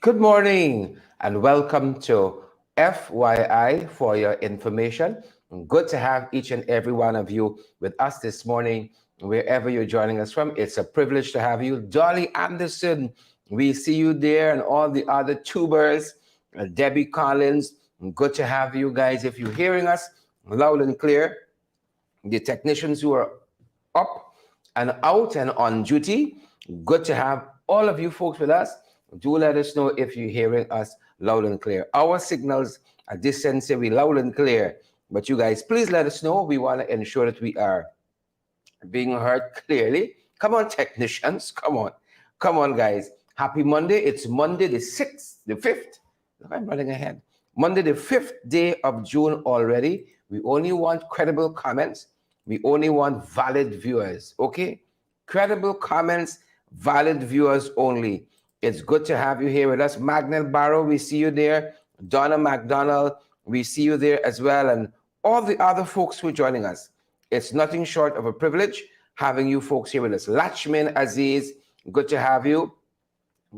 Good morning and welcome to FYI for your information. Good to have each and every one of you with us this morning, wherever you're joining us from. It's a privilege to have you. Dolly Anderson, we see you there, and all the other tubers, Debbie Collins. Good to have you guys. If you're hearing us loud and clear, the technicians who are up and out and on duty, good to have all of you folks with us. Do let us know if you're hearing us loud and clear. Our signals at this sensory loud and clear, but you guys, please let us know. We want to ensure that we are being heard clearly. Come on, technicians. Come on. Come on, guys. Happy Monday. It's Monday the 6th, the 5th. I'm running ahead. Monday the 5th day of June already. We only want credible comments. We only want valid viewers, okay? Credible comments, valid viewers only. It's good to have you here with us. Magnell Barrow, we see you there. Donna McDonald, we see you there as well. And all the other folks who are joining us. It's nothing short of a privilege having you folks here with us. Lachman Aziz, good to have you.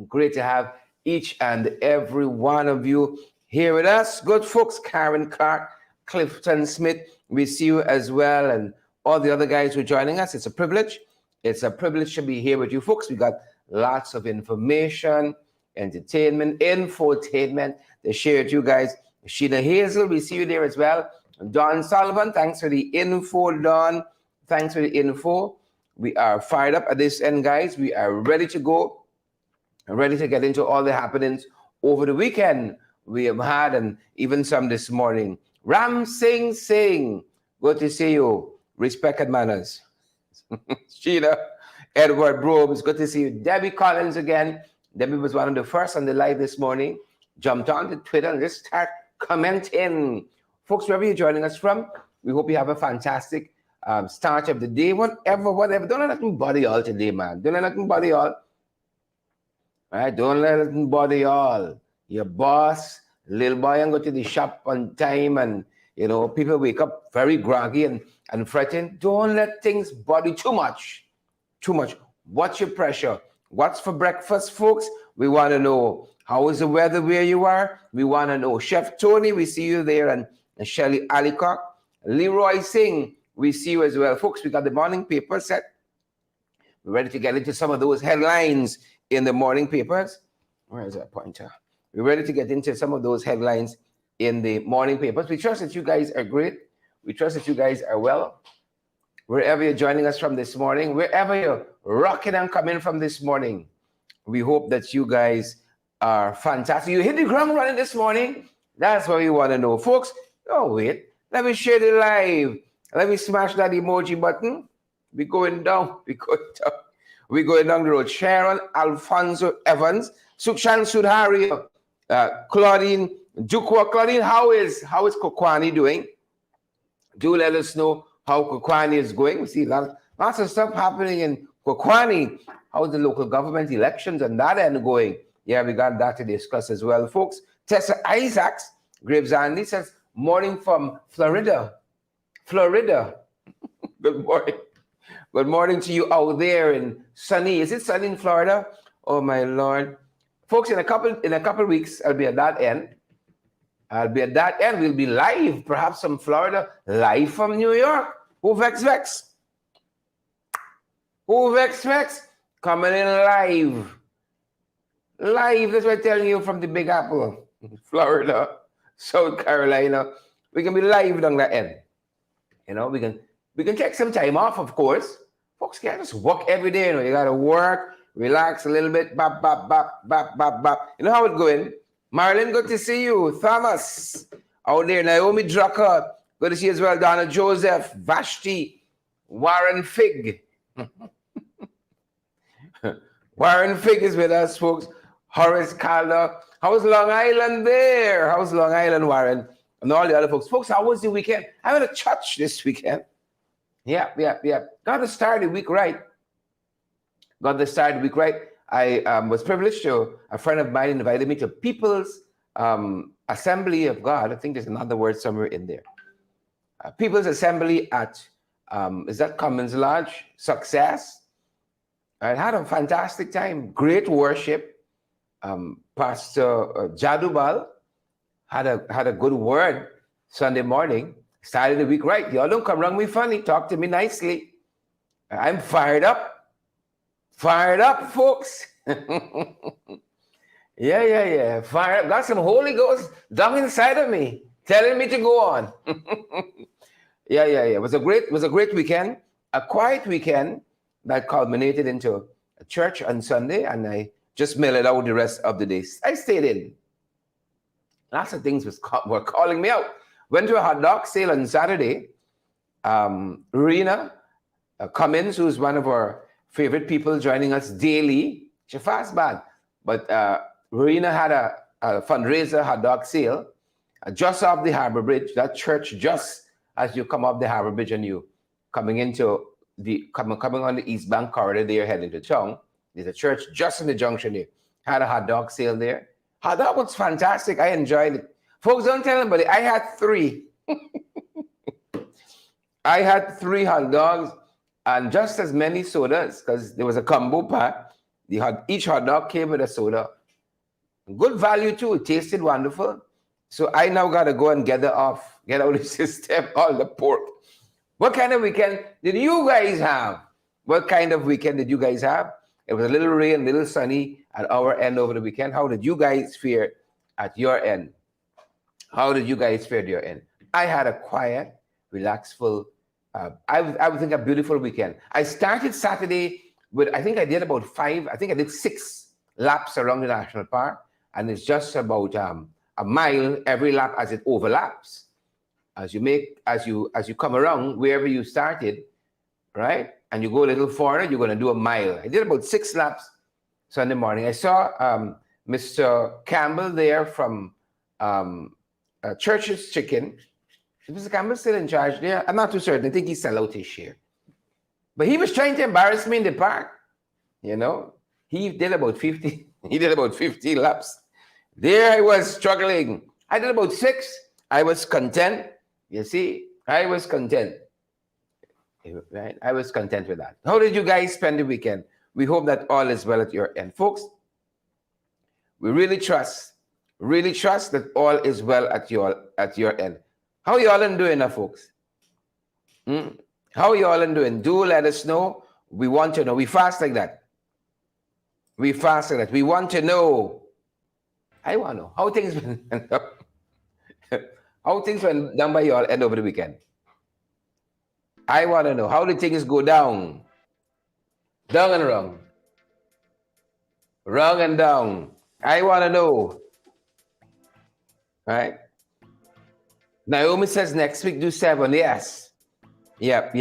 Great to have each and every one of you here with us. Good folks, Karen Clark, Clifton Smith, we see you as well, and all the other guys who are joining us. It's a privilege. It's a privilege to be here with you folks. We got lots of information, entertainment, infotainment to share with you guys. Sheena Hazel, we see you there as well. Don Sullivan, thanks for the info, Don. Thanks for the info. We are fired up at this end, guys. We are ready to go, ready to get into all the happenings over the weekend we have had, and even some this morning. Ram Singh Singh, good to see you. Respect and manners. Sheena, Edward Brobes, good to see you. Debbie Collins again. Debbie was one of the first on the live this morning. Jumped on to Twitter and just start commenting. Folks, wherever you're joining us from, we hope you have a fantastic start of the day. Whatever. Don't let nothing bother you all today, man. Don't let nothing bother you all. All right? Don't let nothing bother you all. Your boss, little boy, and go to the shop on time, and people wake up very groggy and fretting. Don't let things bother you too much. Too much. What's your pressure? What's for breakfast, folks? We want to know. How is the weather where you are? We want to know. Chef Tony, we see you there, and Shelly Alicock. Leroy Singh, we see you as well. Folks, we got the morning paper set. We're ready to get into some of those headlines in the morning papers. Where is that pointer? We're ready to get into some of those headlines in the morning papers. We trust that you guys are great. We trust that you guys are well. Wherever you're joining us from this morning, wherever you're rocking and coming from this morning, we hope that you guys are fantastic. You hit the ground running this morning. That's what we want to know. Folks, oh, wait. Let me share the live. Let me smash that emoji button. We're going down. We're going down the road. Sharon Alfonso Evans, Sukshan Sudhari, Claudine Dukwa. Claudine, how is Kokwani doing? Do let us know how Kokwani is going. We see lots of stuff happening in Kokwani. How's the local government elections and that end going? Yeah, we got that to discuss as well, folks. Tessa Isaacs, Graves Andy says, morning from Florida. Florida. Good morning. Good morning to you out there in sunny. Is it sunny in Florida? Oh my Lord. Folks, in a couple weeks, I'll be at that end. We'll be live, perhaps from Florida, live from New York. Who vex? Who vex? Coming in live. Live, that's what I'm telling you, from the Big Apple, Florida, South Carolina. We can be live down that end. We can take some time off, of course. Folks can't just work every day. You got to work, relax a little bit, bop. You know how it's going? Marilyn, good to see you. Thomas, out there. Naomi Drucker, good to see you as well. Donna Joseph, Vashti, Warren Fig. Warren Fig is with us, folks. Horace Calder. How's Long Island there? How's Long Island, Warren? And all the other folks. Folks, how was the weekend? I went to church this weekend. Yeah. Got to start the week right. I was privileged to, a friend of mine invited me to People's Assembly of God. I think there's another word somewhere in there. People's Assembly at, is that Commons Lodge? Success. I had a fantastic time. Great worship. Pastor Jadubal had a good word Sunday morning. Started the week right. Y'all don't come around me funny. Talk to me nicely. I'm fired up. Fired up, folks. Yeah. Fired up. Got some Holy Ghost down inside of me, telling me to go on. Yeah. It was a great weekend. A quiet weekend that culminated into a church on Sunday, and I just mellowed out the rest of the days. I stayed in. Lots of things were calling me out. Went to a hot dog sale on Saturday. Rena Cummins, who's one of our favorite people joining us daily. She's fast bad. But Rena had a fundraiser hot dog sale just off the Harbor Bridge. That church, just as you come off the Harbor Bridge and you coming into coming on the East Bank corridor there heading to town. There's a church just in the junction there. Had a hot dog sale there. Hot dog was fantastic. I enjoyed it. Folks, don't tell anybody. I had 3. I had 3 hot dogs and just as many sodas because there was a combo pack. Each hot dog came with a soda. Good value too. It tasted wonderful. So I now got to go and get out of the system, all the pork. What kind of weekend did you guys have? What kind of weekend did you guys have? It was a little rain, a little sunny at our end over the weekend. How did you guys fare at your end? How did you guys fare at your end? I had a quiet, relaxful, I would think a beautiful weekend. I started Saturday with, I think I did about 6 laps around the national park. And it's just about a mile every lap as it overlaps. As you come around wherever you started, right? And you go a little further, you're going to do a mile. I did about 6 laps Sunday morning. I saw Mr. Campbell there from Church's Chicken. Is Mr. Campbell still in charge there? I'm not too certain. I think he sell out his share. But he was trying to embarrass me in the park. You know, he did about 50. He did about 50 laps. There I was struggling. I did about 6. I was content. You see, I was content. Right? I was content with that. How did you guys spend the weekend? We hope that all is well at your end. Folks, we really trust that all is well at your end. How y'all doing now, folks? How y'all doing? Do let us know. We want to know. We fast like that. We want to know. I want to know how things went up. How things went down by y'all end over the weekend. I want to know, how did things go down? Down and wrong. Wrong and down. I want to know. Right? Naomi says next week do 7. Yes. Yep.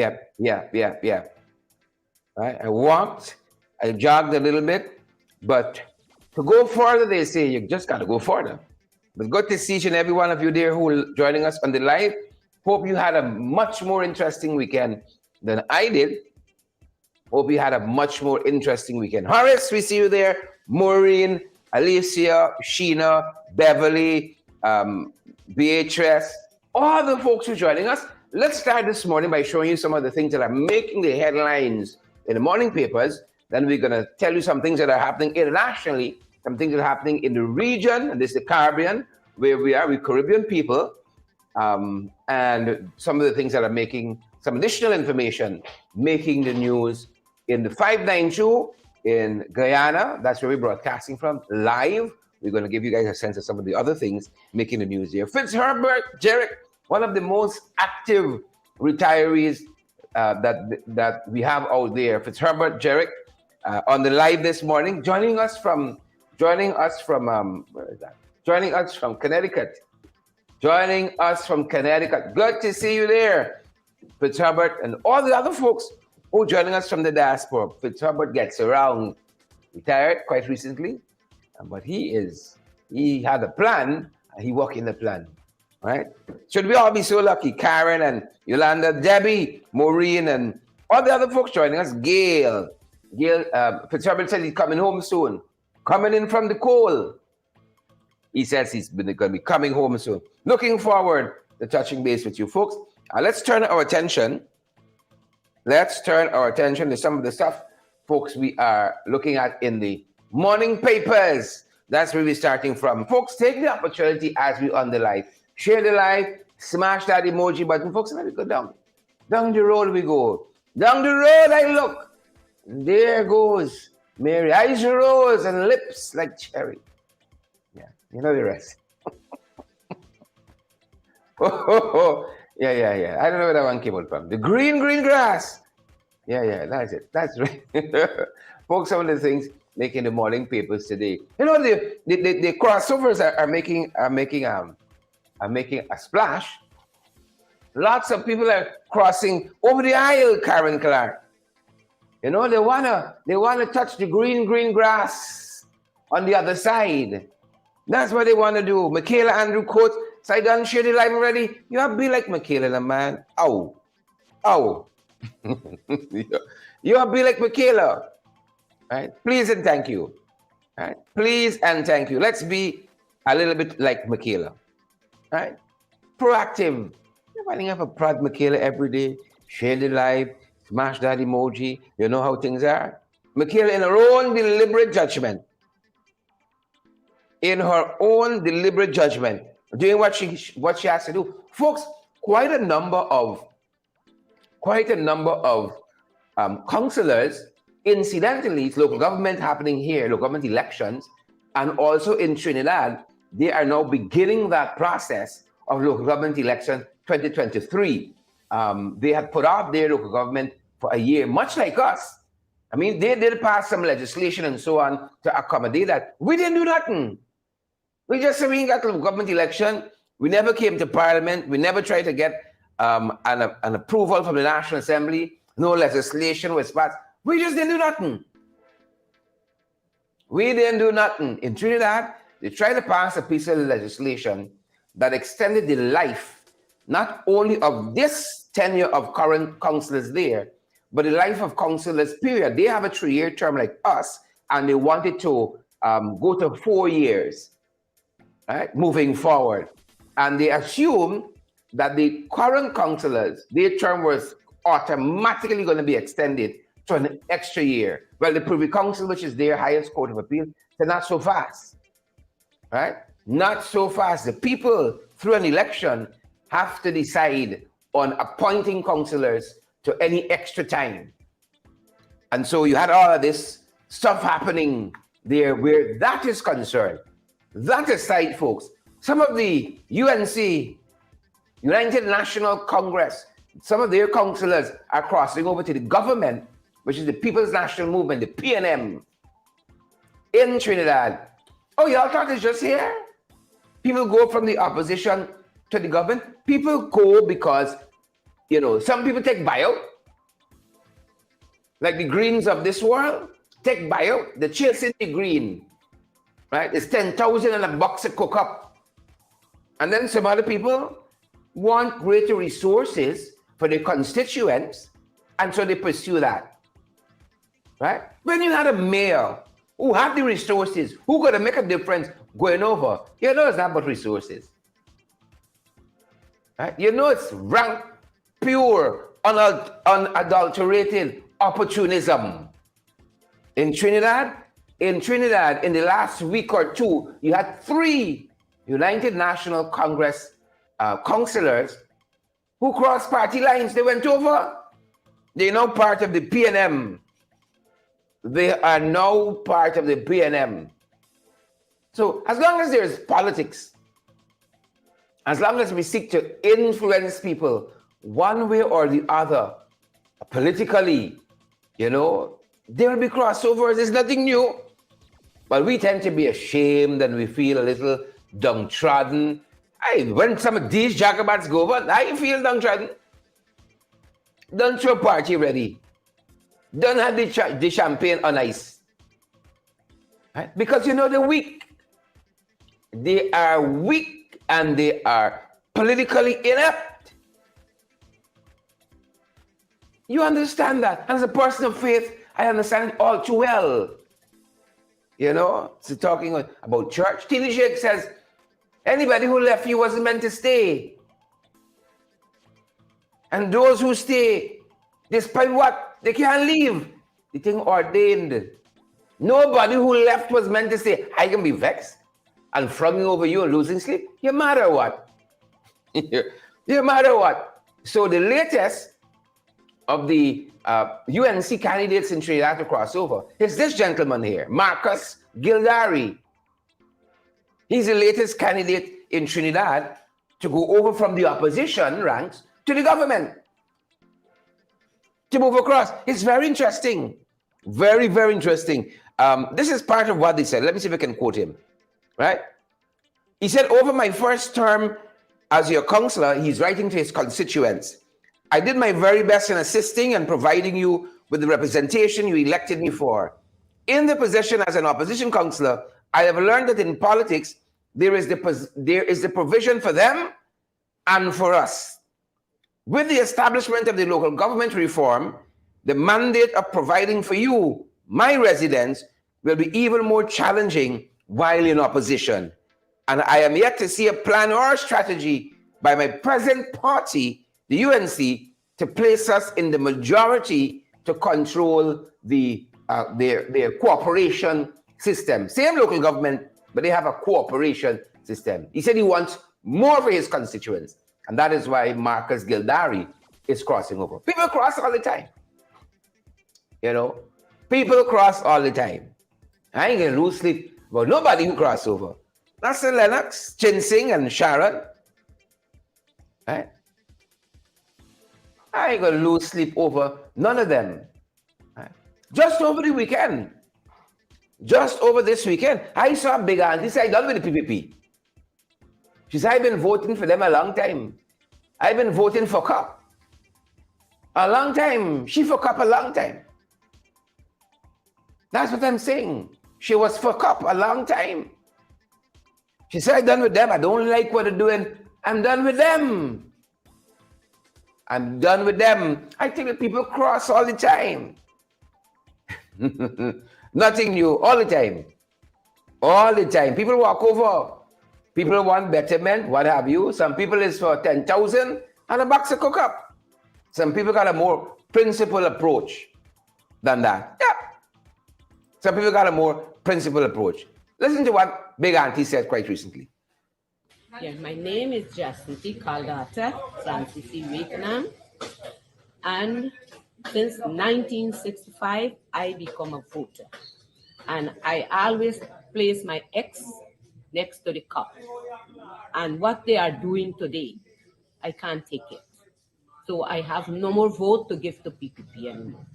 Right? I walked. I jogged a little bit. But to go further, they say you just got to go further. But good to see each and every one of you there who are joining us on the live. Hope you had a much more interesting weekend than I did. Hope you had a much more interesting weekend. Horace, we see you there. Maureen, Alicia, Sheena, Beverly, Beatrice, all the folks who are joining us. Let's start this morning by showing you some of the things that are making the headlines in the morning papers. Then we're going to tell you some things that are happening internationally, some things that are happening in the region, and this is the Caribbean, where we are, we're Caribbean people, and some of the things that are making some additional information, making the news in the 592 in Guyana. That's where we're broadcasting from live. We're going to give you guys a sense of some of the other things making the news here. Fitzherbert Jerrick, one of the most active retirees that we have out there. Fitzherbert Jerrick on the live this morning, joining us from Connecticut. Joining us from Connecticut. Good to see you there, Fitzherbert, and all the other folks who are joining us from the diaspora. Fitzherbert gets around, retired quite recently, but he had a plan, and he walked in the plan, right? Should we all be so lucky? Karen and Yolanda, Debbie, Maureen, and all the other folks joining us. Gail, Fitzherbert said he's coming home soon, coming in from the cold. He says he's going to be coming home soon. Looking forward to touching base with you folks. Let's turn our attention to some of the stuff, folks, we are looking at in the morning papers. That's where we're starting from. Folks, take the opportunity as we on the live. Share the live, smash that emoji button. Folks, let me go down. Down the road we go. Down the road I look. There goes Mary. Eyes rose and lips like cherry. Yeah, you know the rest. Yeah. I don't know where that one came out from. The green grass. Yeah, that's it. That's right. Folks, some of the things making the morning papers today. You know, the crossovers are making a splash. Lots of people are crossing over the aisle, Karen Clark. You know, they wanna touch the green grass on the other side. That's what they want to do. Michaela Andrew quote, so I done share the live already. You have to be like Michaela, the man. Ow. You have to be like Michaela. Right? Please and thank you. Right? Please and thank you. Let's be a little bit like Michaela. Right? Proactive. You're finding up a proud Michaela every day. Share the live. Smash that emoji. You know how things are. Michaela in her own deliberate judgment. Doing what she has to do. Folks, quite a number of councillors, incidentally, it's local government happening here, local government elections, and also in Trinidad, they are now beginning that process of local government election 2023. They had put off their local government for a year, much like us. I mean, they did pass some legislation and so on to accommodate that. We didn't do nothing. We just said we got a government election. We never came to Parliament. We never tried to get an approval from the National Assembly. No legislation was passed. We just didn't do nothing. We didn't do nothing. In Trinidad, they tried to pass a piece of legislation that extended the life, not only of this tenure of current councillors there, but the life of councillors, period. They have a 3-year term like us, and they wanted to go to 4 years. Right, moving forward. And they assume that the current councillors, their term was automatically going to be extended to an extra year. Well, the Privy Council, which is their highest court of appeal, said not so fast. Right? Not so fast. The people, through an election, have to decide on appointing councillors to any extra time. And so you had all of this stuff happening there where that is concerned. That aside, folks, some of the UNC, United National Congress, some of their councillors are crossing over to the government, which is the People's National Movement, the PNM, in Trinidad. Oh, y'all thought it's just here? People go from the opposition to the government. People go because, you know, some people take buyout, like the Greens of this world, take buyout. The Chelsea Green. Right? It's 10,000 and a box of cook-up. And then some other people want greater resources for their constituents, and so they pursue that. Right? When you had a mayor who had the resources, who could make a difference going over, you know it's not about resources. Right? You know it's rank, pure, unadulterated opportunism. In Trinidad, in the last week or two, you had 3 United National Congress councillors who crossed party lines. They went over. They're now part of the PNM. They are now part of the PNM. So as long as there's politics, as long as we seek to influence people one way or the other, politically, you know, there will be crossovers. There's nothing new. But we tend to be ashamed and we feel a little downtrodden. When some of these Jacobats go over, I feel downtrodden. Don't throw party ready. Don't have the champagne on ice. Right? Because you know they're weak. They are weak and they are politically inept. You understand that? As a person of faith, I understand it all too well. You know, so talking about church, T.D. Jakes says, anybody who left you wasn't meant to stay. And those who stay, despite what, they can't leave. The thing ordained. Nobody who left was meant to say, I can be vexed and frowning over you and losing sleep. You matter what? You matter what? So the latest of the UNC candidates in Trinidad to cross over is this gentleman here, Marcus Gildari. He's the latest candidate in Trinidad to go over from the opposition ranks to the government, to move across. It's very interesting. Very, very interesting. This is part of what they said. Let me see if I can quote him. Right? He said, over my first term as your counselor, he's writing to his constituents, I did my very best in assisting and providing you with the representation you elected me for. In the position as an opposition counselor, I have learned that in politics, there is the provision for them and for us. With the establishment of the local government reform, the mandate of providing for you, my residents, will be even more challenging while in opposition. And I am yet to see a plan or strategy by my present party, the UNC, to place us in the majority to control their cooperation system. Same local government, but they have a cooperation system. He said he wants more for his constituents. And that is why Marcus Gildari is crossing over. People cross all the time. You know, people cross all the time. I ain't gonna lose sleep about nobody who cross over. That's Lennox, Chin Sing, and Sharon. Right? I ain't gonna lose sleep over none of them. Right? Just over the weekend. Just over this weekend, I saw a big auntie say, I'm done with the PPP. She said, I've been voting for them a long time. I've been voting for CUP a long time. She for CUP a long time. That's what I'm saying. She was for CUP a long time. She said, I'm done with them. I don't like what they're doing. I'm done with them. I'm done with them. I think that people cross all the time. Nothing new, all the time. All the time. People walk over. People want betterment, what have you. Some people is for 10,000 and a box of cook-up. Some people got a more principled approach than that. Yeah. Some people got a more principled approach. Listen to what Big Auntie said quite recently. Yeah, my name is Jacinty Caldata, Francis Wakenham, and since 1965, I become a voter. And I always place my X next to the cup. And what they are doing today, I can't take it. So I have no more vote to give to PPP anymore.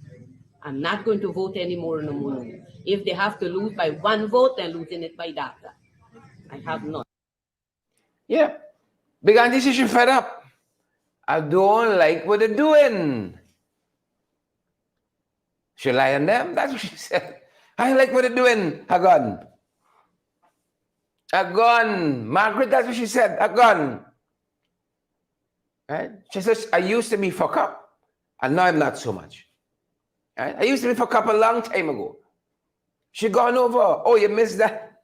I'm not going to vote anymore no more. If they have to lose by one vote, they're losing it by data. I have not. Yeah. Big Auntie, she fed up. I don't like what they're doing. She lie on them. That's what she said. I like what they're doing. A gun. A gun. Margaret, that's what she said. A gun. Right? She says, I used to be for CUP, and now I'm not so much. Right? I used to be for CUP a long time ago. She gone over. Oh, you missed that.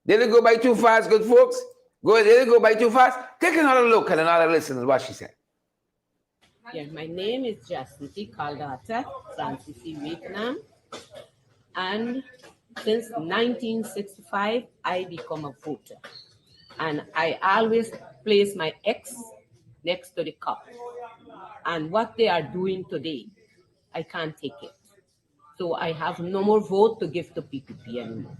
Did it go by too fast, good folks? Did it go by too fast? Take another look and another listen to what she said. Yeah, my name is Jacinty Caldata, Francis Wakenham, and since 1965, I become a voter. And I always place my X next to the cup. And what they are doing today, I can't take it. So I have no more vote to give to PPP anymore.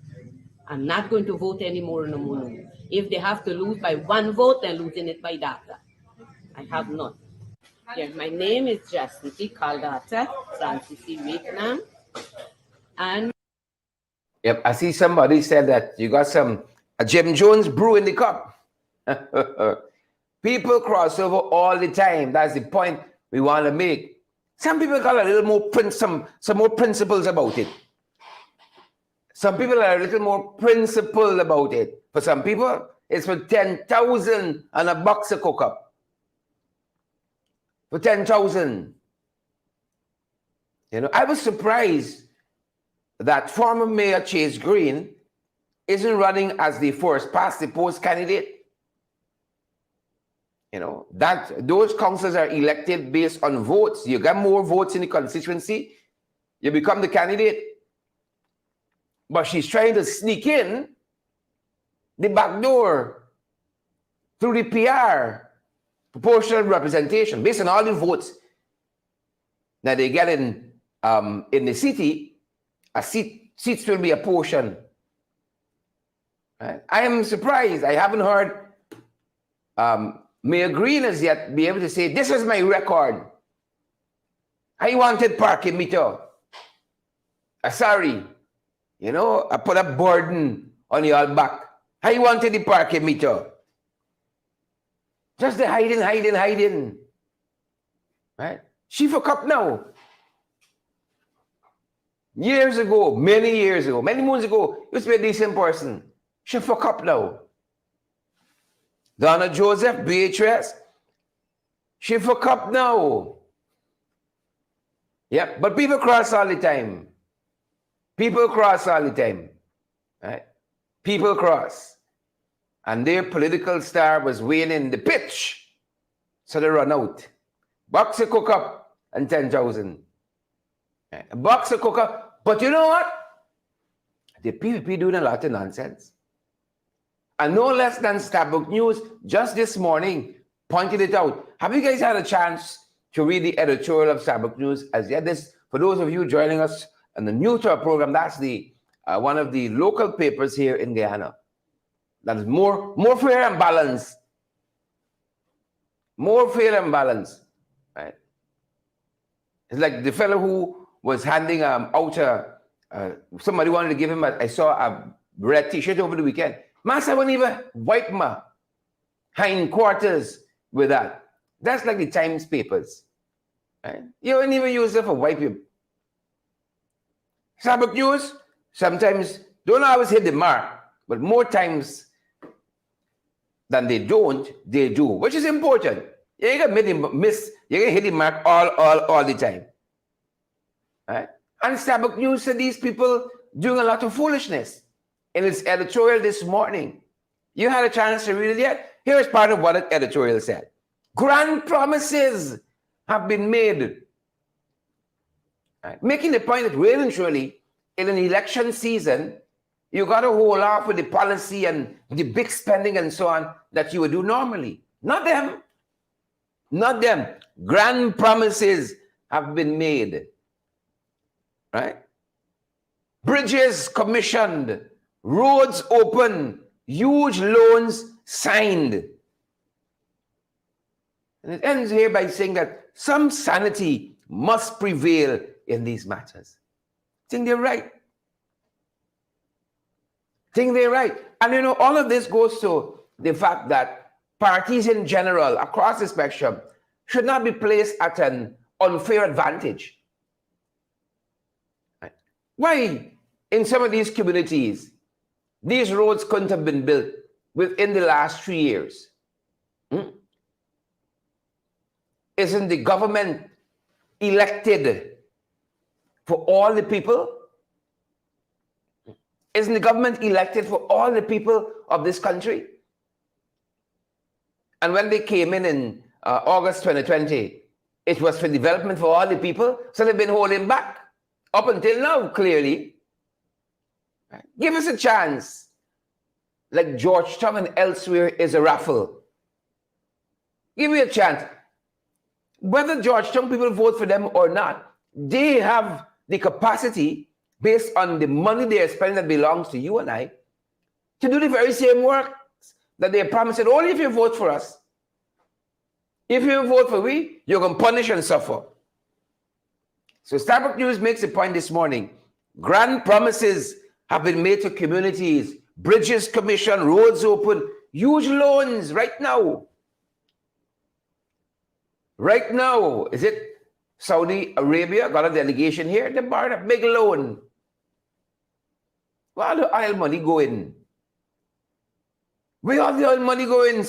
I'm not going to vote anymore no more. If they have to lose by one vote, they're losing it by data. I have none. Yeah, my name is Jacinty Caldata, Francis Wakenham, and yep, I see somebody said that you got some Jim Jones brew in the cup. People cross over all the time. That's the point we want to make. Some people got a little more some more principles about it. Some people are a little more principled about it. For some people, it's for 10,000 and a box of cook-up. For 10,000. You know, I was surprised that former Mayor Chase Green isn't running as the first past the post candidate. You know, that those councillors are elected based on votes. You get more votes in the constituency, you become the candidate. but she's trying to sneak in the back door through the PR, proportional representation, based on all the votes that they get in the city. Seats will be apportioned. Right? I am surprised. I haven't heard Mayor Green as yet be able to say, this is my record. I wanted parking meter. Sorry. You know, I put a burden on your back. I wanted the parking meter. Just the hiding. Right? She for cup now. Years ago, many moons ago, used to be a decent person. She for cup now. Donna Joseph, Beatrice, she for cup now. Yep, but people cross all the time. Right? People cross. And their political star was winning the pitch. So they run out. Box of cook up and 10,000. Right? A box of cook up. But you know what? The PVP doing a lot of nonsense. And no less than Starbuck News just this morning pointed it out. Have you guys had a chance to read the editorial of Starbuck News as yet? This, for those of you joining us and the new to our program, that's the one of the local papers here in Guyana. That is more fair and balanced. More fair and balanced. Right? It's like the fellow who was handing out somebody wanted to give him I saw a red t-shirt over the weekend. Master wouldn't even wipe my hindquarters with that. That's like the Times papers. Right? You wouldn't even use it for wipe you. Starbuck News sometimes don't always hit the mark, but more times than they don't, they do, which is important. You ain't gonna miss, you're gonna hit the mark all the time. Right? And Starbuck News said these people doing a lot of foolishness in its editorial this morning. You had a chance to read it yet? Here is part of what the editorial said. Grand promises have been made. Right? Making the point that really and truly, in an election season, you got to hold off with the policy and the big spending and so on that you would do normally. Not them. Not them. Grand promises have been made. Right? Bridges commissioned, roads open, huge loans signed. And it ends here by saying that some sanity must prevail in these matters. I think they're right. And you know, all of this goes to the fact that parties in general, across the spectrum, should not be placed at an unfair advantage. Right? Why, in some of these communities, these roads couldn't have been built within the last 3 years? Isn't the government elected for all the people? Isn't the government elected for all the people of this country? And when they came in August 2020, it was for development for all the people, so they've been holding back up until now, clearly. Right? Give us a chance. Like Georgetown and elsewhere is a raffle. Give me a chance. Whether Georgetown people vote for them or not, they have the capacity, based on the money they are spending that belongs to you and I, to do the very same work that they promised. Only if you vote for us. If you vote for we, you're going to punish and suffer. So Starbuck News makes a point this morning. Grand promises have been made to communities. Bridges commission, roads open, huge loans right now. Right now, is it Saudi Arabia got a delegation here? They borrowed a big loan. Where all the oil money going? Where all the oil money going?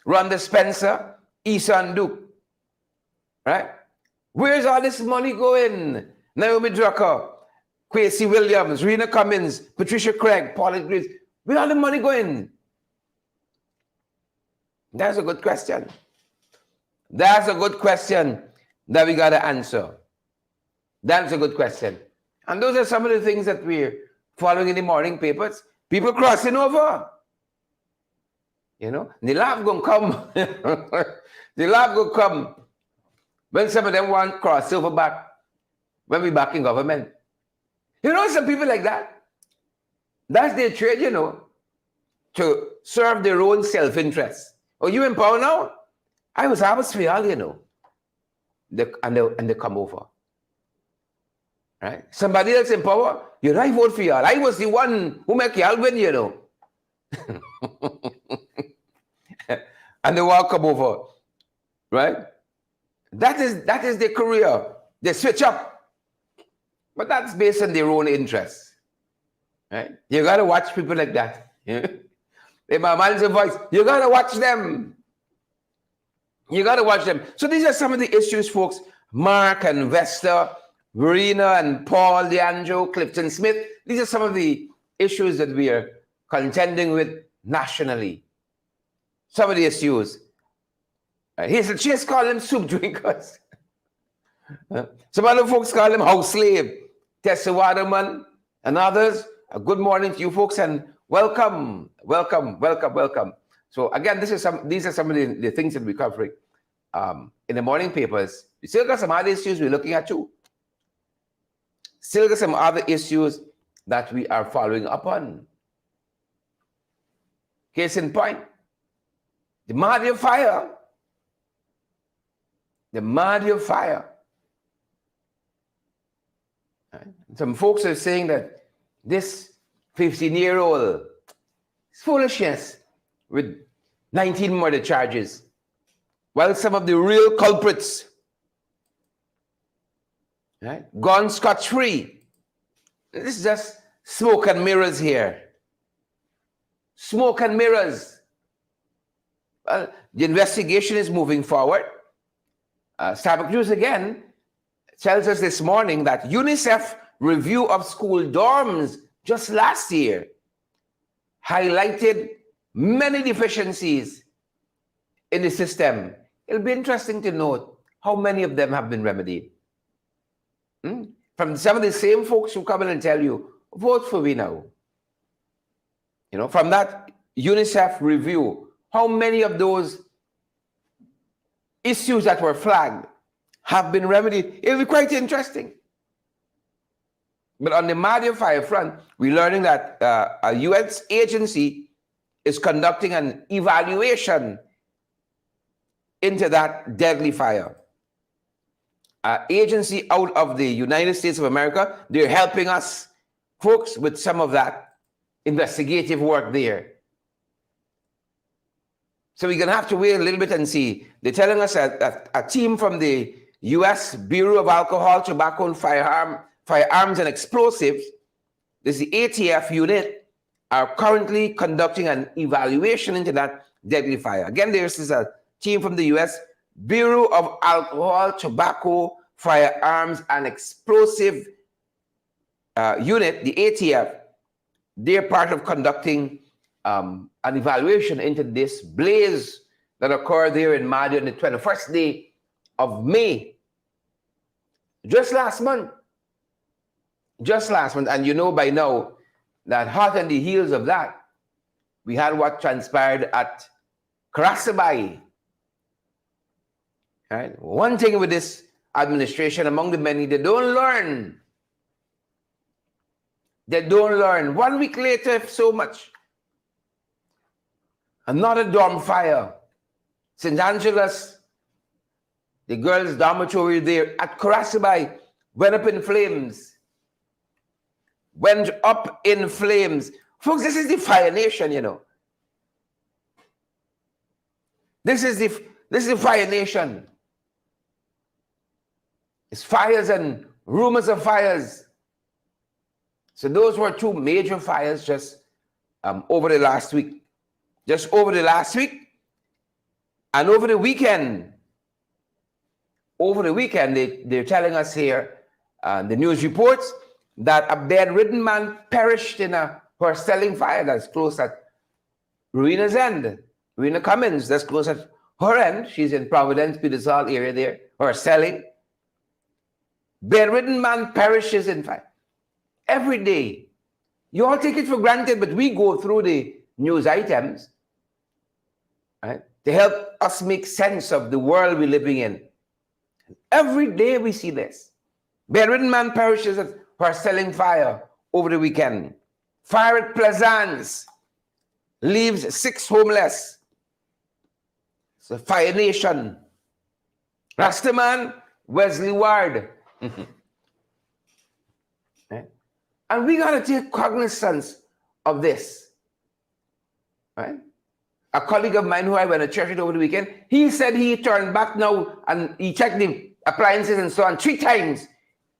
Rhonda Spencer, Isan Duke. Right? Where's all this money going? Naomi Drucker, Kwesi Williams, Rena Cummins, Patricia Craig, Paula Grace. Where all the money going? That's a good question. That's a good question that we got to answer. That's a good question. And those are some of the things that we're following in the morning papers, people crossing over. You know, the laugh gonna come. The laugh gonna come when some of them want cross over back when we back in government. You know, some people like that. That's their trade, you know, to serve their own self-interest. Oh, you in power now? I was FYI, you know. And they come over. Right? Somebody else in power, you know, I vote for y'all. I was the one who make y'all win, you know. And they walk come over. Right? That is their career. They switch up. But that's based on their own interests. Right? You gotta watch people like that. In my man's voice, you gotta watch them. You gotta watch them. So these are some of the issues, folks. Mark and Vesta, Verena and Paul, DeAndre, Clifton Smith. These are some of the issues that we are contending with nationally. Some of the issues. Here's a chase, call them soup drinkers. Some other folks call them house slave. Tessa Waterman and others. Good morning to you folks and welcome. So again, these are some of the things that we're covering in the morning papers. We still got some other issues we're looking at too. Still got some other issues that we are following up on. Case in point, the Mayoral fire. The Mayoral fire. Some folks are saying that this 15-year-old is foolishness with 19 murder charges, while some of the real culprits, right, gone scot-free. This is just smoke and mirrors here. Smoke and mirrors. Well, the investigation is moving forward. Starbuck News again tells us this morning that UNICEF review of school dorms just last year highlighted many deficiencies in the system. It'll be interesting to note how many of them have been remedied. From some of the same folks who come in and tell you, vote for me now. You know, from that UNICEF review, how many of those issues that were flagged have been remedied? It'll be quite interesting. But on the Mayoral fire front, we're learning that a U.S. agency is conducting an evaluation into that deadly fire. An agency out of the United States of America, they're helping us, folks, with some of that investigative work there. So we're going to have to wait a little bit and see. They're telling us that a team from the U.S. Bureau of Alcohol, Tobacco, and Firearms and Explosives, this is the ATF unit, are currently conducting an evaluation into that deadly fire. Again, this is a team from the U.S. Bureau of Alcohol, Tobacco, Firearms, and Explosive unit, the ATF. They're part of conducting an evaluation into this blaze that occurred there in Mayoral on the 21st day of May. Just last month. And you know by now that hot on the heels of that, we had what transpired at Karasabai. Right? One thing with this administration, among the many, they don't learn. They don't learn. 1 week later, so much. Another dorm fire. St. Angela's, the girls' dormitory there at Karasabai, went up in flames. Went up in flames. Folks, this is the fire nation, you know. This is the fire nation. It's fires and rumors of fires. So those were two major fires just over the last week. Just over the last week and over the weekend. Over the weekend, they're telling us here, the news reports, that a bedridden man perished in a horse-selling fire that's close at Ruina's end. Ruina Cummins, that's close at her end. She's in Providence, Petersall area there, horse-selling. Bedridden man perishes in fire. Every day, You all take it for granted, but we go through the news items, right, to help us make sense of the world we're living in. Every day we see this. Bedridden man perishes for selling fire over the weekend. Fire at Plaisance leaves 6 homeless. It's a fire nation. Rastaman, Wesley Ward. Right? And we got to take cognizance of this. Right? A colleague of mine who I went to church with over the weekend, he said he turned back now and he checked the appliances and so on 3 times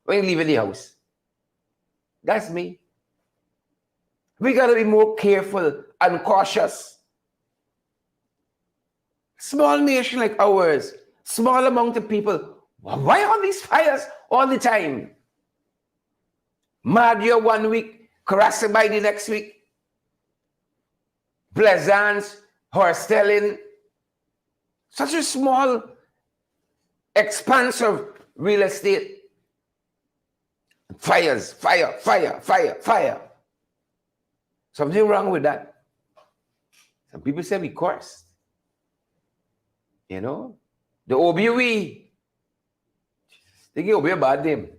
when he leaving the house. That's me. We got to be more careful and cautious. Small nation like ours, small amount of people, why are these fires all the time? Madia 1 week, Karasabay the next week, Plaisance, Horstellin, such a small expanse of real estate. Fires, fire, fire, fire, fire. Something wrong with that. Some people say we cursed. You know? The OBE. They give OBE a bad name.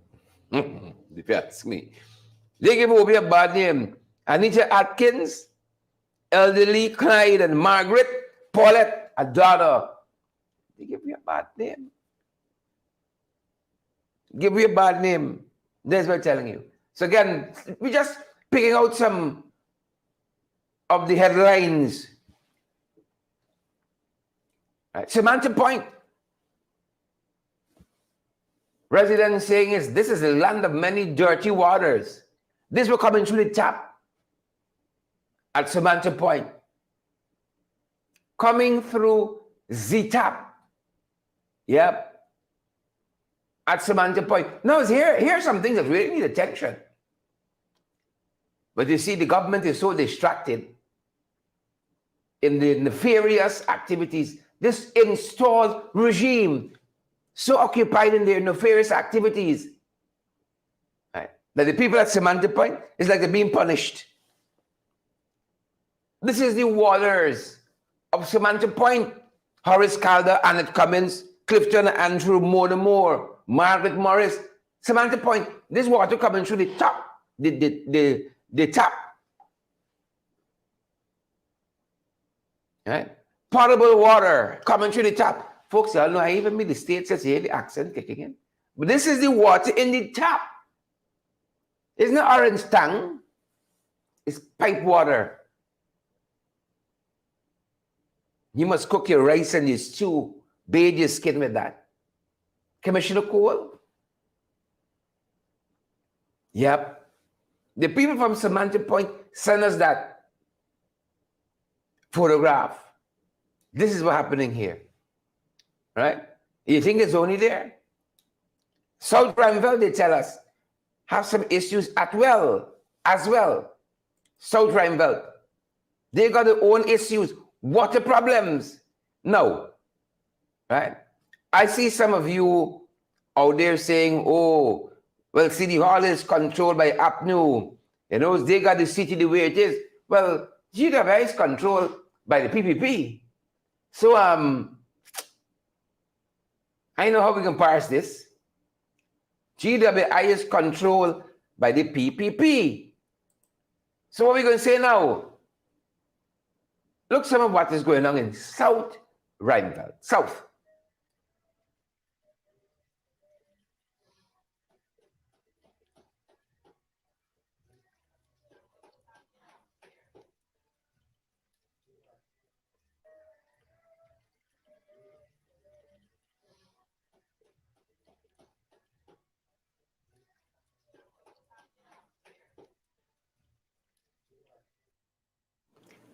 If you ask me. They give OBE a bad name. Anita Atkins, elderly Clyde and Margaret, Paulette, a daughter. They give me a bad name. Give me a bad name. That's what I'm telling you. So again, we're just picking out some of the headlines. Right. Samantha Point. Residents saying this is the land of many dirty waters. This will come in through the tap at Samantha Point. Coming through the tap. Yep. At Samantha Point. Now, here are some things that really need attention. But you see, the government is so distracted in the nefarious activities. This installed regime, so occupied in their nefarious activities, right, that the people at Samantha Point is like they're being punished. This is the waters of Samantha Point. Horace Calder, Annette Cummins, Clifton Andrew, Mona Moore, Margaret Morris, Samantha Point. This water coming through the top, the tap. Right? Potable water coming through the tap. Folks, y'all know I even made the States says here the accent kicking in. But this is the water in the tap. It's not orange tang. It's pipe water. You must cook your rice and your stew, bathe your skin with that. Commissioner Cole? Yep. The people from Samantha Point sent us that photograph. This is what's happening here. Right? You think it's only there? South Ramville, they tell us, have some issues as well. South Ramville. They got their own issues, water problems. No. Right? I see some of you out there saying, oh, well, City Hall is controlled by APNU. You know, they got the city the way it is. Well, GWI is controlled by the PPP. So, I know how we can parse this. GWI is controlled by the PPP. So what are we going to say now? Look some of what is going on in South Rheinveld. South.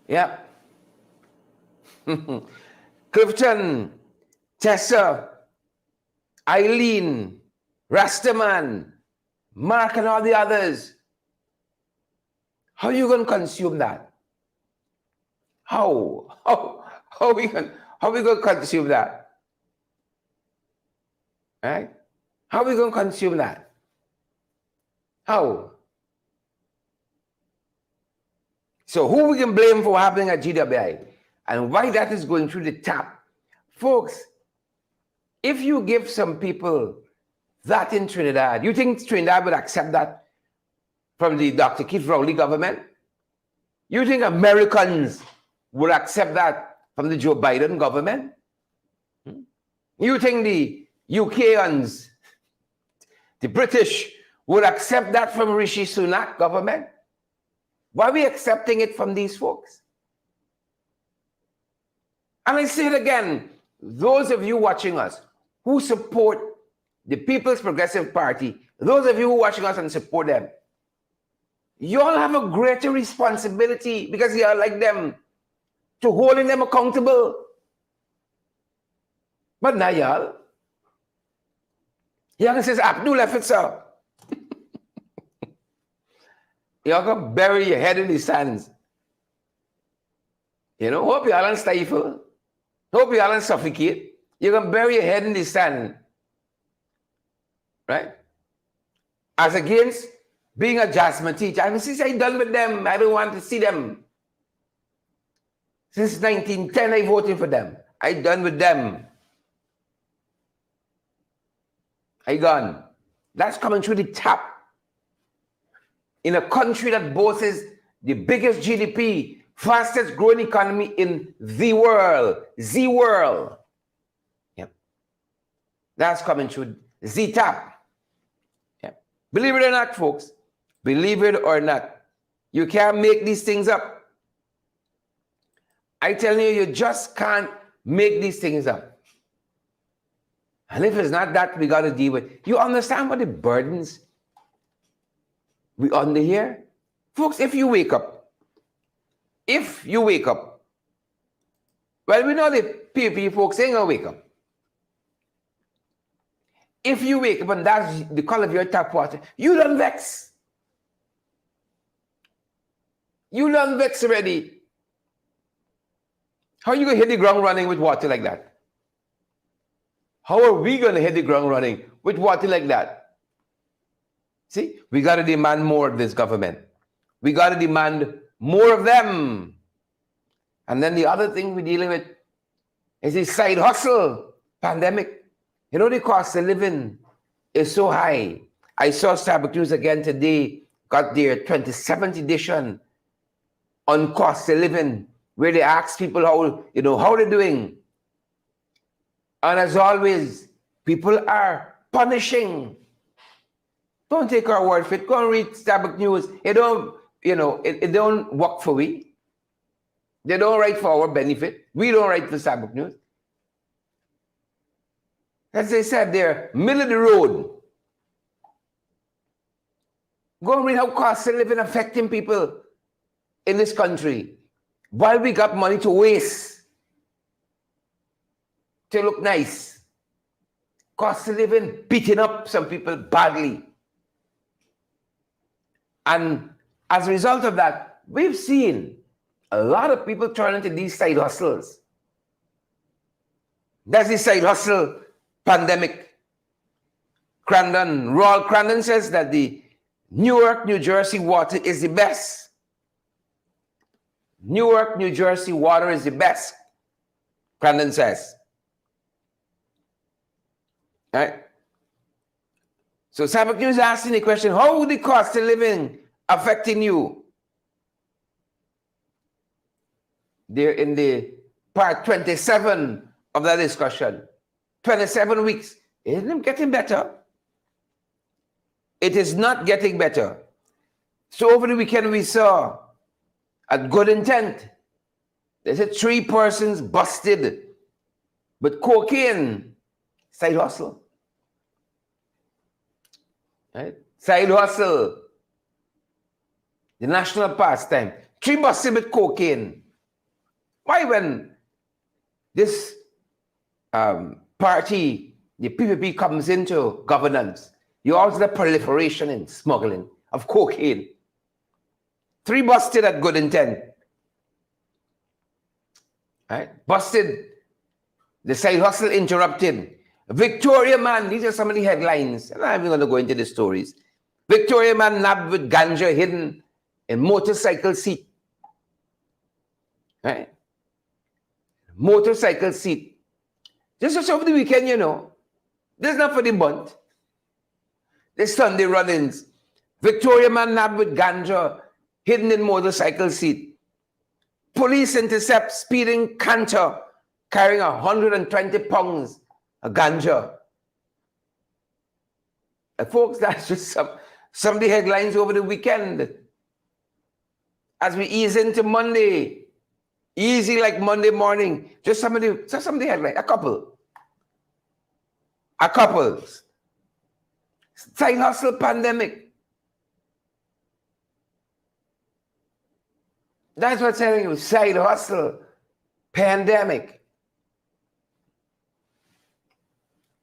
Yeah. Clifton, Tessa, Eileen, Rastaman, Mark, and all the others. How are you going to consume that? How are we going to consume that? Right? How are we going to consume that? How? So who we can blame for happening at GWI and why that is going through the tap? Folks, if you give some people that in Trinidad, you think Trinidad would accept that from the Dr. Keith Rowley government? You think Americans would accept that from the Joe Biden government? You think the UKians, the British, would accept that from Rishi Sunak government? Why are we accepting it from these folks? And I say it again, those of you watching us who support the People's Progressive Party, those of you who are watching us and support them, you all have a greater responsibility because you are like them to holding them accountable. But now y'all says Abdul left it, sir. Y'all can bury your head in the sands. You know, hope y'all don't stifle. Hope y'all don't suffocate. You can bury your head in the sand. Right? As against being a Jasmine teacher. I mean, since I'm done with them, I don't want to see them. Since 1910, I voted for them. I'm done with them. I gone. That's coming through the tap. In a country that boasts the biggest GDP, fastest growing economy in the world. The world. Yep. That's coming through the tap. Yep. Believe it or not, folks. Believe it or not. You can't make these things up. I tell you, you just can't make these things up. And if it's not that, we got to deal with. You understand what the burdens we under here? Folks, if you wake up, well, we know the PPP folks ain't gonna wake up. If you wake up and that's the color of your tap water, you don't vex. You don't vex already. How are you gonna hit the ground running with water like that? How are we gonna hit the ground running with water like that? See, we got to demand more of this government. We got to demand more of them. And then the other thing we're dealing with is this side hustle pandemic. You know, the cost of living is so high. I saw Starbucks News again today, got their 27th edition on cost of living, where they ask people how they're doing. And as always, people are punishing. Don't take our word for it. Go and read Starbucks News. It don't work for we. They don't write for our benefit. We don't write for Starbucks News. As they said, they're middle of the road. Go and read how cost of living affecting people in this country. While we got money to waste, to look nice. Cost of living beating up some people badly. And as a result of that, we've seen a lot of people turn into these side hustles. That's the side hustle pandemic. Royal Crandon says that the Newark, New Jersey water is the best. Newark, New Jersey water is the best, Crandon says. All right? So Starbucks News is asking the question, how would the cost of living affecting you? They're in the part 27 of that discussion. 27 weeks. Isn't it getting better? It is not getting better. So over the weekend we saw at Good Intent, they said 3 persons busted with cocaine, side hustle. Right? Side hustle. The national pastime. 3 busted with cocaine. Why when this party, the PPP comes into governance, you also have proliferation and smuggling of cocaine. 3 busted at Good Intent. Right? Busted. The side hustle interrupted. Victoria man, these are some of the headlines. I'm not even going to go into the stories. Victoria man nabbed with ganja hidden in motorcycle seat. Right? Motorcycle seat. Just over the weekend, this is not for the bunt. This Sunday run-ins. Victoria man nabbed with ganja hidden in motorcycle seat. Police intercept speeding canter carrying 120 pounds of ganja. Folks, that's just some of the headlines over the weekend. As we ease into Monday, easy like Monday morning, just some of the headlines, a couple. Side hustle pandemic. That's what's telling you, side hustle pandemic.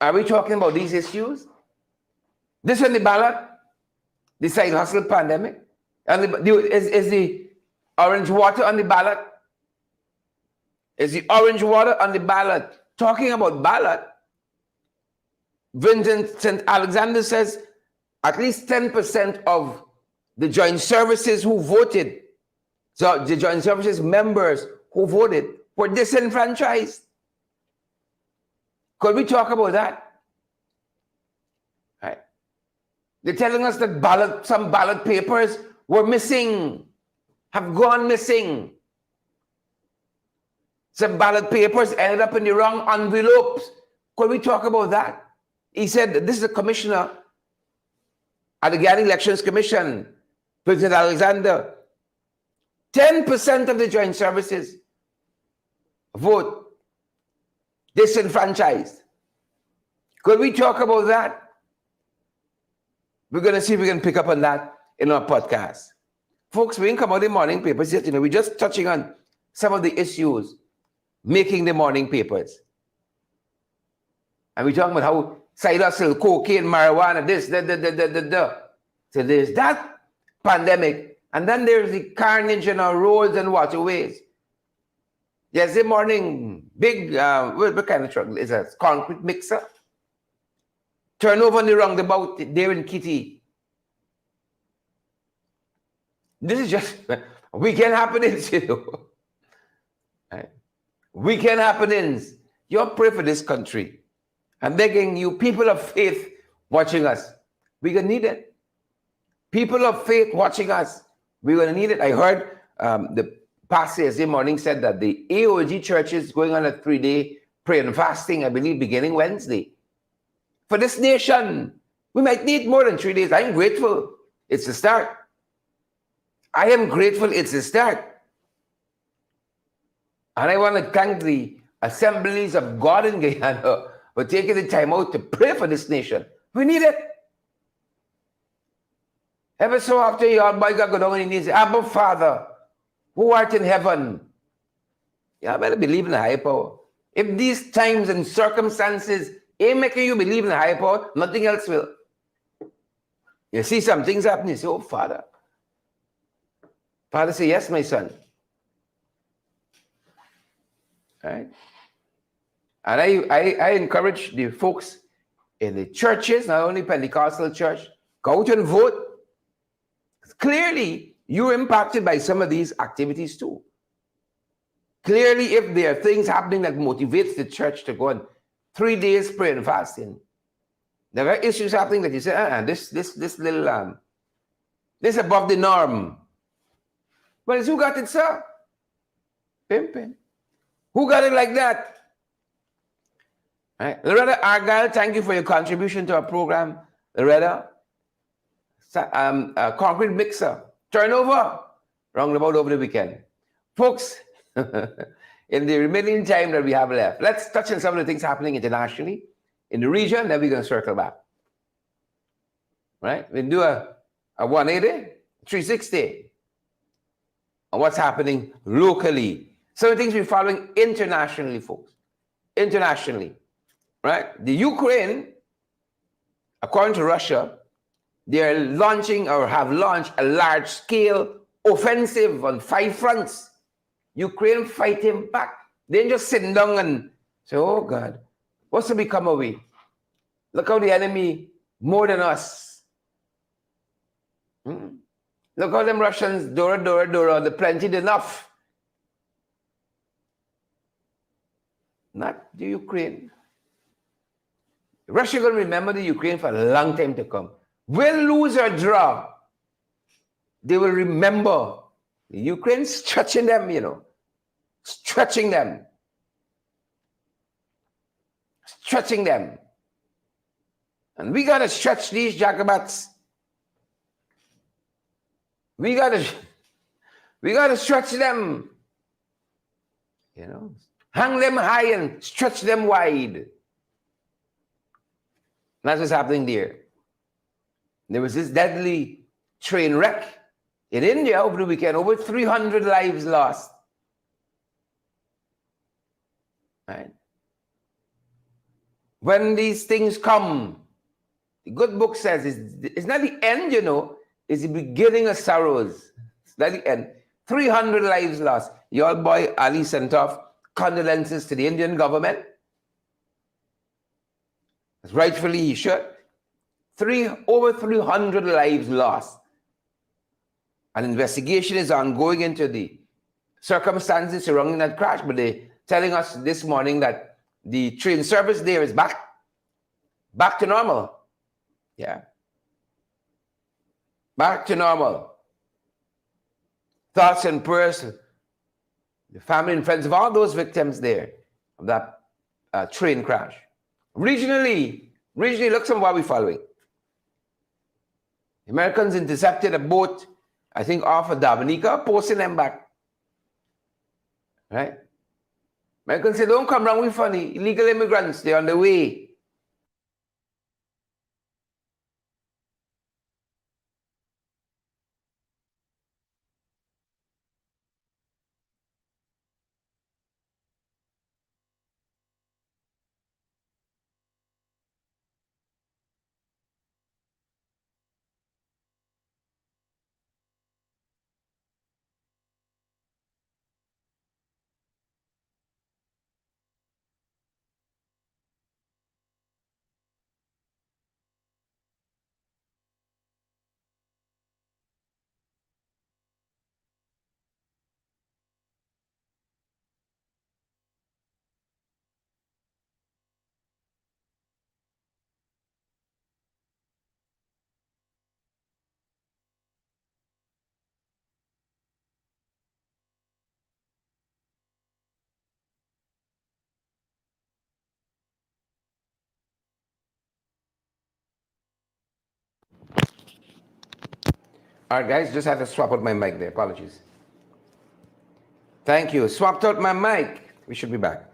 Are we talking about these issues? This on the ballot, the side hustle pandemic, and is the orange water on the ballot? Is the orange water on the ballot? Talking about ballot, Vincent St. Alexander says at least 10% of the joint services who voted, so the joint services members who voted, were disenfranchised. Could we talk about that? Right. They're telling us that some ballot papers were missing, have gone missing. Some ballot papers ended up in the wrong envelopes. Could we talk about that? He said that this is a commissioner at the Ghana Elections Commission, President Alexander. 10% of the joint services vote disenfranchised. Could we talk about that? We're going to see if we can pick up on that in our podcast. Folks, we didn't come out the morning papers yet. We're just touching on some of the issues making the morning papers. And we're talking about how side hustle, cocaine, marijuana, this, So there's that pandemic. And then there's the carnage in our roads and waterways. Yesterday morning, big, what kind of truck? It's a concrete mixer. Turn over on the roundabout there in Kitty. This is just weekend happenings, Right? Weekend happenings. You pray for this country. I'm begging you, people of faith watching us, we're going to need it. People of faith watching us, we're going to need it. I heard the pastor yesterday morning said that the AOG church is going on a 3-day prayer and fasting, I believe, beginning Wednesday. For this nation, we might need more than 3 days. I'm grateful. It's a start. I am grateful it's a start. And I want to thank the assemblies of God in Guyana for taking the time out to pray for this nation. We need it. Ever so often, you all boy God go down on your knees and say, Abba Father, who art in heaven. Yeah, I better believe in the higher power. If these times and circumstances ain't making you believe in the higher power, nothing else will. You see some things happening, you say, oh, Father. Father say, yes, my son. Right? And I encourage the folks in the churches, not only Pentecostal church, go out and vote. Clearly, you're impacted by some of these activities too. Clearly, if there are things happening that motivates the church to go on 3 days prayer and fasting, there are issues happening that you say, this little this above the norm. Well, it's who got it, sir? Pimpin'. Who got it like that? Right. Loretta Argyle, thank you for your contribution to our program. Loretta, concrete mixer, turnover, roundabout over the weekend. Folks, in the remaining time that we have left, let's touch on some of the things happening internationally in the region, then we're going to circle back. Right? We do a 180, 360 on what's happening locally. Some of the things we're following internationally, folks. Internationally. Right? The Ukraine, according to Russia, they're launching or have launched a large-scale offensive on 5 fronts. Ukraine fighting back. They're just sitting down and say, oh, God, what's to become of we? Look how the enemy more than us. Look how them Russians, Dora, the plenty enough. not the Ukraine. Russia going to remember the Ukraine for a long time to come. Win, lose, or draw, they will remember the Ukraine stretching them, stretching them. Stretching them. And we got to stretch these Jacobats. We got to stretch them. Hang them high and stretch them wide. That's what's happening there. There was this deadly train wreck in India over the weekend. Over 300 lives lost. Right? When these things come, the good book says it's not the end, it's the beginning of sorrows. It's not the end. 300 lives lost. Your boy Ali sent off condolences to the Indian government. Rightfully he should. Over 300 lives lost. An investigation is ongoing into the circumstances surrounding that crash, but they're telling us this morning that the train service there is back to normal. Yeah. Back to normal. Thoughts and prayers, the family and friends of all those victims there of that train crash. Regionally, look some what we're following. Americans intercepted a boat, I think, off of Dominica, posting them back. Right? Americans say, don't come around with funny. Illegal immigrants, they're on the way. All right, guys, just had to swap out my mic there. Apologies. Thank you. Swapped out my mic. We should be back.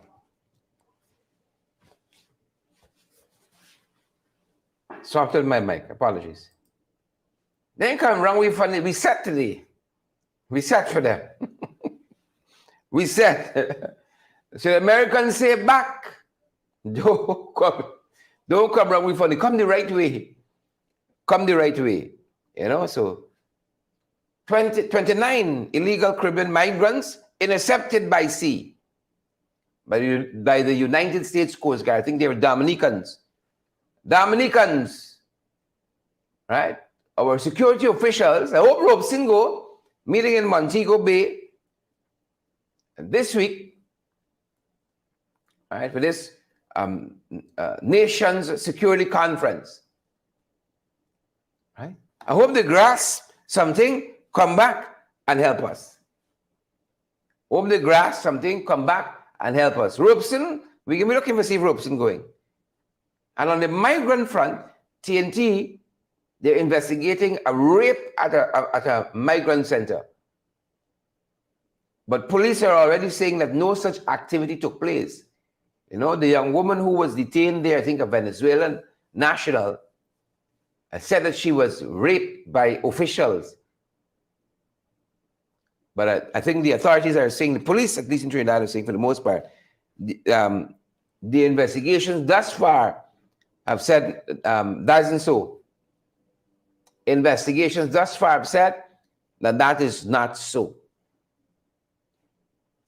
Swapped out my mic. Apologies. They ain't come wrong with funny. We set today. We set for them. We set. So the Americans say back. Don't come wrong with funny. Come the right way. Come the right way. So 29 illegal Caribbean migrants intercepted by sea by the United States Coast Guard. I think they were Dominicans. Right? Our security officials, I hope Robson go, meeting in Montego Bay this week, right, for this nation's security conference. Right? I hope they grasp something, come back and help us. Hope they grasp something, come back and help us. Robson, we can be looking for see Robson going. And on the migrant front, TNT, they're investigating a rape at a migrant center. But police are already saying that no such activity took place. The young woman who was detained there, I think a Venezuelan national, said that she was raped by officials. But I think the authorities are saying, the police, at least in Trinidad, are saying for the most part, the investigations thus far have said that isn't so. Investigations thus far have said that is not so.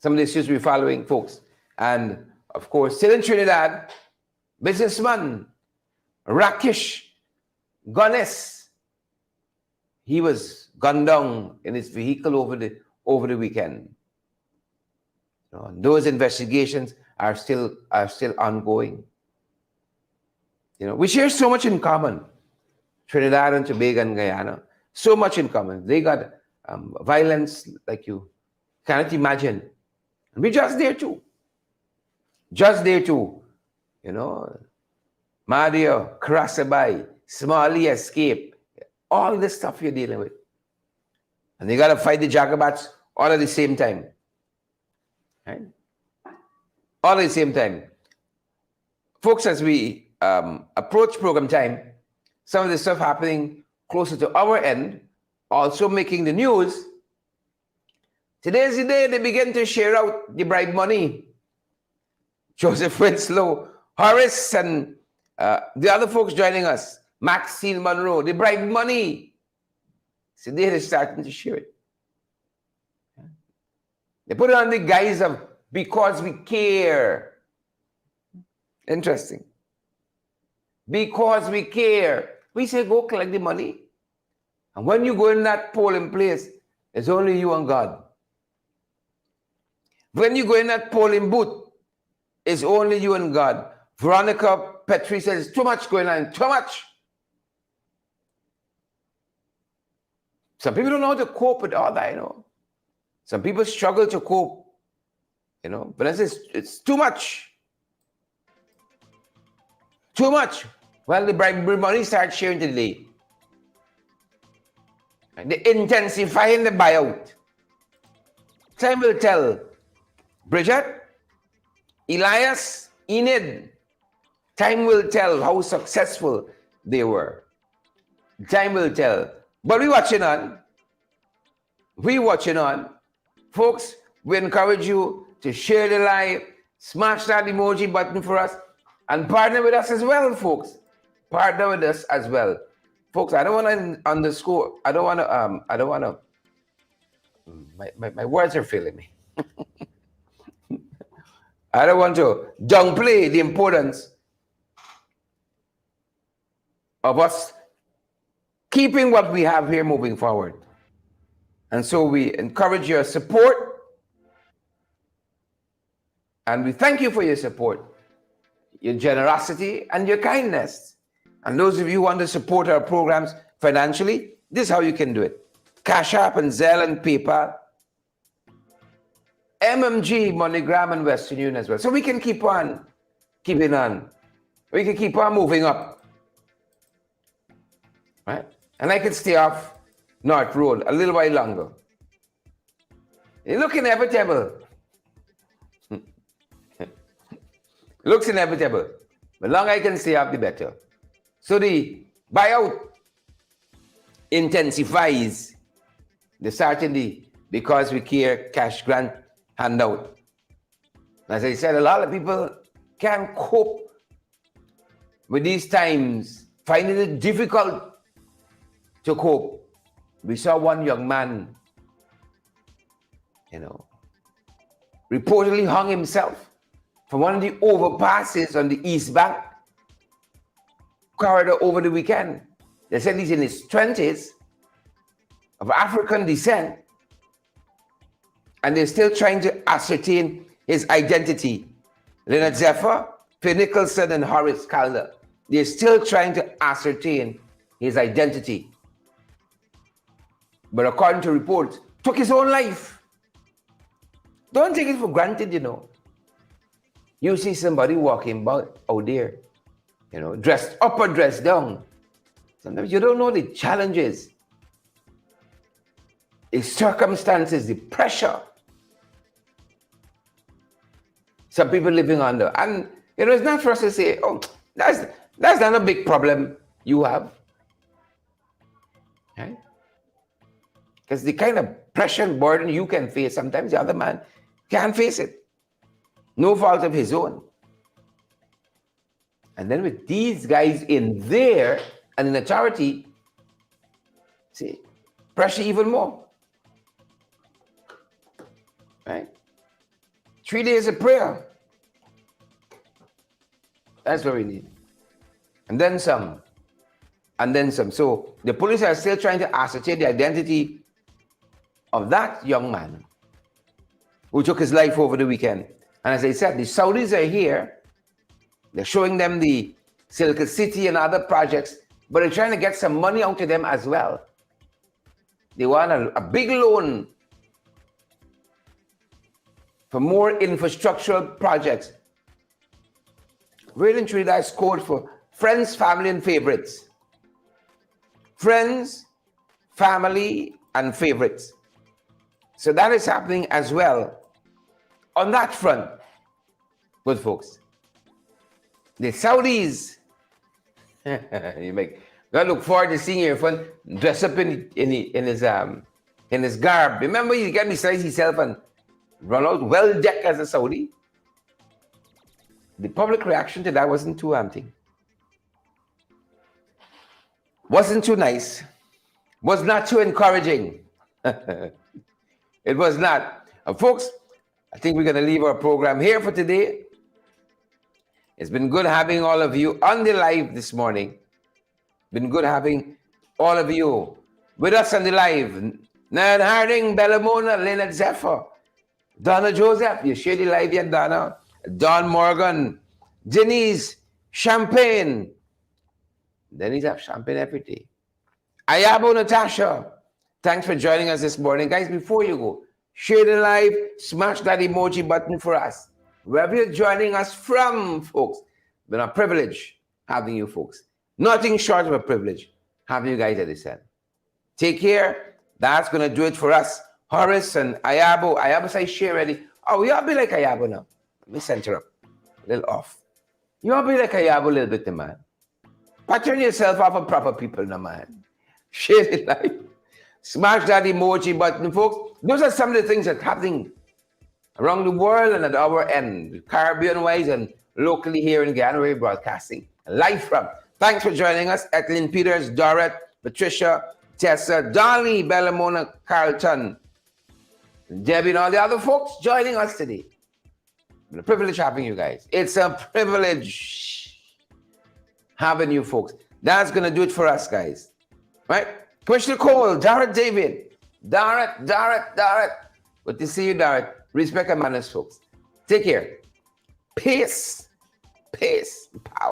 Some of the issues we're following, folks. And of course, still in Trinidad, businessman Rakesh Gunness, he was gunned down in his vehicle over the weekend. Those investigations are still ongoing. We share so much in common, Trinidad and Tobago and Guyana, so much in common. They got violence like you cannot imagine. And we're just there too. Madia, Karasabai, Somali escape, all this stuff you're dealing with. And they got to fight the Jacobats all at the same time. Right? All at the same time. Folks, as we approach program time, some of the stuff happening closer to our end, also making the news. Today is the day they begin to share out the bribe money. Joseph Winslow, Horace, and the other folks joining us, Maxine Monroe, the bribe money. Today they're starting to share it. They put it on the guise of because we care. Interesting. Because we care. We say go collect the money. And when you go in that polling place, it's only you and God. When you go in that polling booth, it's only you and God. Veronica Petrie says, too much going on, too much. Some people don't know how to cope with all that, Some people struggle to cope, But I say it's too much. Too much. Well, the bribery money starts sharing today. They're intensifying the buyout. Time will tell. Bridget, Elias, Enid, time will tell how successful they were. Time will tell. But we're watching on. We're watching on. Folks, we encourage you to share the live, smash that emoji button for us, and partner with us as well, folks. Partner with us as well. Folks, I don't want to underscore. I don't want to, my words are failing me. I don't want to downplay the importance of us keeping what we have here moving forward. And so we encourage your support. And we thank you for your support, your generosity, and your kindness. And those of you who want to support our programs financially, this is how you can do it. Cash App and Zelle and PayPal. MMG, MoneyGram, and Western Union as well. So we can keep on keeping on. We can keep on moving up. Right? And I can stay off North Road a little while longer. It looks inevitable. Looks inevitable. The longer I can stay off, the better. So the buyout intensifies the certainty because we care cash grant handout. As I said, a lot of people can't cope with these times, finding it difficult to cope. We saw one young man, reportedly hung himself from one of the overpasses on the East Bank corridor over the weekend. They said he's in his 20s, of African descent, and they're still trying to ascertain his identity. Leonard Zephyr, Phil Nicholson, and Horace Calder, they're still trying to ascertain his identity. But according to reports, took his own life. Don't take it for granted, You see somebody walking out there, dressed up or dressed down. Sometimes you don't know the challenges, the circumstances, the pressure some people living under. And, it's not for us to say, oh, that's not a big problem you have. Right? Because the kind of pressure and burden you can face, sometimes the other man can't face it. No fault of his own. And then with these guys in there and in authority, see, pressure even more. Right? 3 days of prayer. That's what we need. And then some. And then some. So the police are still trying to ascertain the identity of that young man who took his life over the weekend. And as I said, the Saudis are here. They're showing them the Silk City and other projects, but they're trying to get some money out of them as well. They want a big loan for more infrastructural projects. Really, Trinidad is code for friends, family, and favorites. Friends, family, and favorites. So that is happening as well on that front. Good folks. The Saudis, I look forward to seeing your friend dress up in his garb. Remember, you get beside himself and run out well decked as a Saudi. The public reaction to that wasn't too empty. Wasn't too nice. Was not too encouraging. It was not. Folks, I think we're going to leave our program here for today. It's been good having all of you on the live this morning. Been good having all of you with us on the live. Nan Harding, Bellamona, Leonard Zephyr, Donna Joseph, you share the live yet, Donna? Don Morgan, Denise, Champagne. Denise have champagne every day. Ayabo Natasha, thanks for joining us this morning. Guys, before you go, share the live, smash that emoji button for us. Wherever you're joining us from, folks, it's been a privilege having you folks. Nothing short of a privilege having you guys at this end. Take care. That's going to do it for us. Horace and Ayabo. Ayabo say share ready. Oh, you all be like Ayabo now. Let me center up. A little off. You all be like Ayabo a little bit, man. Pattern yourself off of proper people now, man. Share it live. Smash that emoji button, folks. Those are some of the things that are happening around the world and at our end, Caribbean-wise and locally here in January broadcasting. Live from. Thanks for joining us. Ethelyn Peters, Dorette, Patricia, Tessa, Dolly, Bellamona, Carlton, Debbie, and all the other folks joining us today. It's a privilege having you guys. It's a privilege having you folks. That's going to do it for us, guys. Right? Push Nicole, Darrett David, Darrett. Good to see you, Darrett. Respect and manners, folks. Take care. Peace. Power.